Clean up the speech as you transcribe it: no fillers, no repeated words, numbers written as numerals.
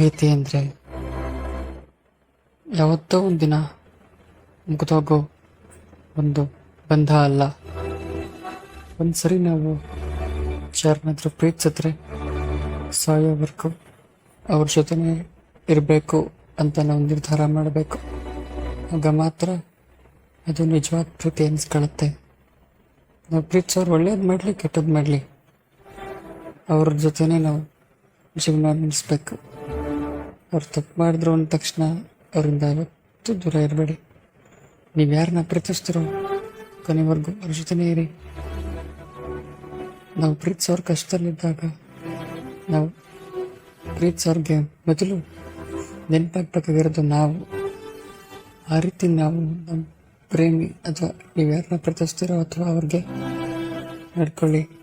ಪ್ರೀತಿ ಅಂದರೆ ಯಾವತ್ತೋ ಒಂದಿನ ಮುಗಿದೋಗೋ ಒಂದು ಬಂಧ ಅಲ್ಲ. ಒಂದ್ಸರಿ ನಾವು ಯಾರನ್ನಾದ್ರೂ ಪ್ರೀತಿಸಿದ್ರೆ ಸಾಯೋವರೆಗೂ ಅವ್ರ ಜೊತೆನೇ ಇರಬೇಕು ಅಂತ ನಾವು ನಿರ್ಧಾರ ಮಾಡಬೇಕು. ಆಗ ಮಾತ್ರ ಅದು ನಿಜವಾದ ಪ್ರೀತಿ ಅನಿಸ್ಕೊಳ್ಳುತ್ತೆ. ನಾವು ಪ್ರೀತಿಸೋರು ಒಳ್ಳೇದು ಮಾಡಲಿ ಕೆಟ್ಟದ್ದು ಮಾಡಲಿ ಅವ್ರ ಜೊತೆನೇ ನಾವು ಜೀವನ ನಡೆಸ್ಬೇಕು. ಅವ್ರು ತಪ್ಪು ಮಾಡಿದ್ರು ಅಂದ ತಕ್ಷಣ ಅವರಿಂದ ಯಾವತ್ತೂ ದೂರ ಇರಬೇಡಿ. ನೀವು ಯಾರನ್ನ ಪ್ರೀತಿಸ್ತಿರೋ ಕೊನೆವರೆಗೂ ಅವ್ರ ಜೊತೆನೇ ಇರಿ. ನಾವು ಪ್ರೀತಿಸೋರ್ ಕಷ್ಟದಲ್ಲಿದ್ದಾಗ ನಾವು ಪ್ರೀತಿಸೋರ್ಗೆ ಮೊದಲು ನೆನಪಾಗಬೇಕಾಗಿರೋದು ನಾವು. ಆ ರೀತಿ ನಾವು ನಮ್ಮ ಪ್ರೇಮಿ ಅಥವಾ ನೀವು ಯಾರನ್ನ ಪ್ರೀತಿಸ್ತಿರೋ ಅಥವಾ ಅವ್ರಿಗೆ ನಡ್ಕೊಳ್ಳಿ.